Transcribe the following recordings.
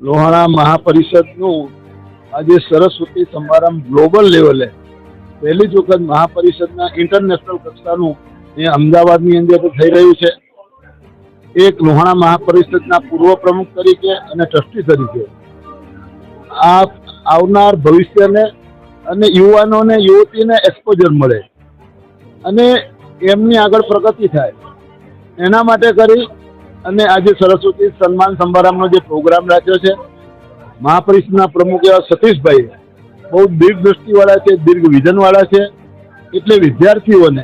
લોહાણા મહાપરિષદનું આજે સરસ્વતી સમારંભ ગ્લોબલ લેવલે પહેલી જ વખત મહાપરિષદના ઇન્ટરનેશનલ કક્ષાનું એ અમદાવાદની અંદર થઈ રહ્યું છે. એક લોહાણા મહાપરિષદના પૂર્વ પ્રમુખ તરીકે અને ટ્રસ્ટી તરીકે આ આવનાર ભવિષ્યને અને યુવાનોને યુવતીને એક્સપોઝર મળે અને એમની આગળ પ્રગતિ થાય એના માટે કરી અને આજે સરસ્વતી સન્માન સમારંભનો જે પ્રોગ્રામ રાખ્યો છે, મહાપરિષદના પ્રમુખ એવા સતીશભાઈ બહુ દીર્ઘ દ્રષ્ટિવાળા છે, દીર્ઘ વિઝનવાળા છે. એટલે વિદ્યાર્થીઓને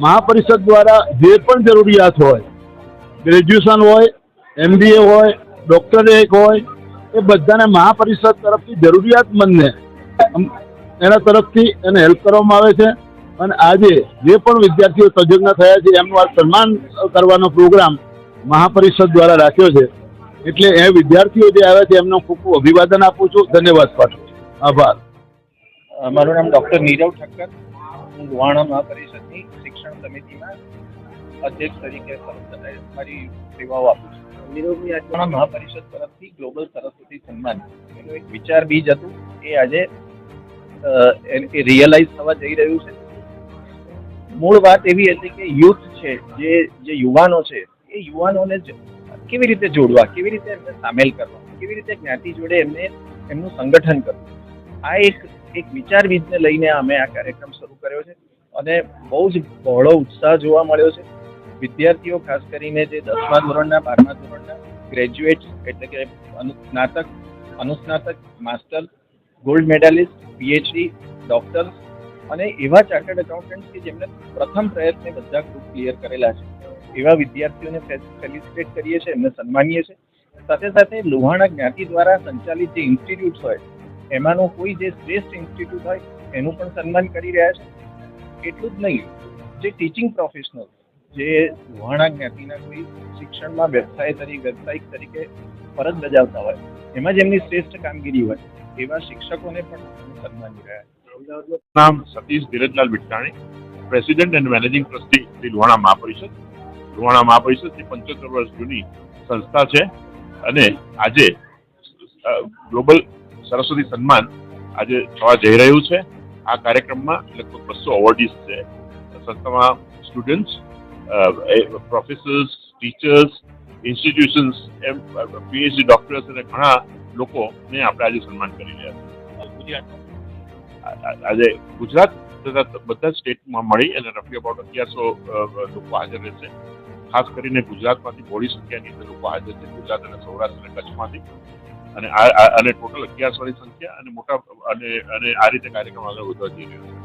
મહાપરિષદ દ્વારા જે પણ જરૂરિયાત હોય, ગ્રેજ્યુએશન હોય, MBA હોય, ડોક્ટરેટ હોય, એ બધાને મહાપરિષદ તરફથી જરૂરિયાતમંદને એના તરફથી એને હેલ્પ કરવામાં આવે છે. અને આજે જે પણ વિદ્યાર્થીઓ તજજ્ઞ થયા છે એમનું આ સન્માન કરવાનો પ્રોગ્રામ મહાપરિષદ દ્વારા રાખ્યો છે. એટલે એ વિદ્યાર્થીઓ જે આવ્યા છે એમનો ખૂબ ખૂબ અભિવાદન આપું છું, ધન્યવાદ પાઠવું છું. આભાર. મારું નામ ડૉક્ટર નીરવ ઠક્કર. હું લોહાણા મહાપરિષદની શિક્ષણ સમિતિમાં અધ્યક્ષ તરીકે મારી સેવાઓ આપું છું. લોહાણા મહાપરિષદ તરફથી ગ્લોબલ સરસ્વતી સન્માન એનું એક વિચાર બીજ હતું એ આજે એ રિયલાઇઝ થવા જઈ રહ્યું છે. મૂળ વાત એવી હતી કે યુથ છે, જે યુવાનો છે, એ યુવાનોને કેવી રીતે જોડવા, કેવી રીતે એમને સામેલ કરવા, કેવી રીતે જ્ઞાતિ જોડે એમનું સંગઠન કરવું, આ એક વિચાર બીજને લઈને અમે આ કાર્યક્રમ શરૂ કર્યો છે. અને બહુ જ બહોળો ઉત્સાહ જોવા મળ્યો છે. વિદ્યાર્થીઓ ખાસ કરીને જે 10મા ધોરણના, 12મા ધોરણના ગ્રેજ્યુએટ એટલે કે સ્નાતક, અનુસ્નાતક, master, gold medallist, PhD, doctor અને એવા ચાર્ટર્ડ એકાઉન્ટન્ટ કે જેમને પ્રથમ પ્રયત્ને બધા ગ્રુપ ક્લિયર કરેલા છે, એવા વિદ્યાર્થીઓને ફેલિસિટેટ કરીએ છીએ, એમને સન્માનીએ છીએ. સાથે સાથે લોહાણા જ્ઞાતિ દ્વારા સંચાલિત જે ઇન્સ્ટિટ્યૂટ્સ હોય એમાંનું કોઈ જે શ્રેષ્ઠ ઇન્સ્ટિટ્યૂટ હોય એનું પણ સન્માન કરી રહ્યા છે. એટલું જ નહીં, જે ટીચિંગ પ્રોફેશનલ જે લોહાણા જ્ઞાતિના કોઈ શિક્ષણમાં વ્યવસાયિક તરીકે ફરજ બજાવતા હોય, એમાં જ એમની શ્રેષ્ઠ કામગીરી હોય એવા શિક્ષકોને પણ સન્માની રહ્યા છે. નામ Satish Dhirajlal Vithani, president and managing trustee Shri Lohana Mahaparishad. Lohana Mahaparishad જે 75 વર્ષ જૂની સંસ્થા છે અને આજે ગ્લોબલ સરસ્વતી સન્માન આજે થવા જઈ રહ્યું છે. આ કાર્યક્રમમાં લગભગ 200 અવોર્ડીઝ છે. સંસ્થામાં students, professors, teachers, institutions, PhD doctors અને ઘણા લોકોને આપણે આજે સન્માન કરી રહ્યા છીએ. આજે ગુજરાત તથા બધા સ્ટેટમાં મળી અને રફલી અબાઉટ 1100 લોકો હાજર રહેશે. ખાસ કરીને ગુજરાતમાંથી બહોળી સંખ્યાની અંદર લોકો હાજર છે, ગુજરાત અને સૌરાષ્ટ્ર અને કચ્છમાંથી. અને ટોટલ 1100ની સંખ્યા અને મોટા અને આ રીતે કાર્યક્રમ આગળ વધવા જઈ રહ્યો છે.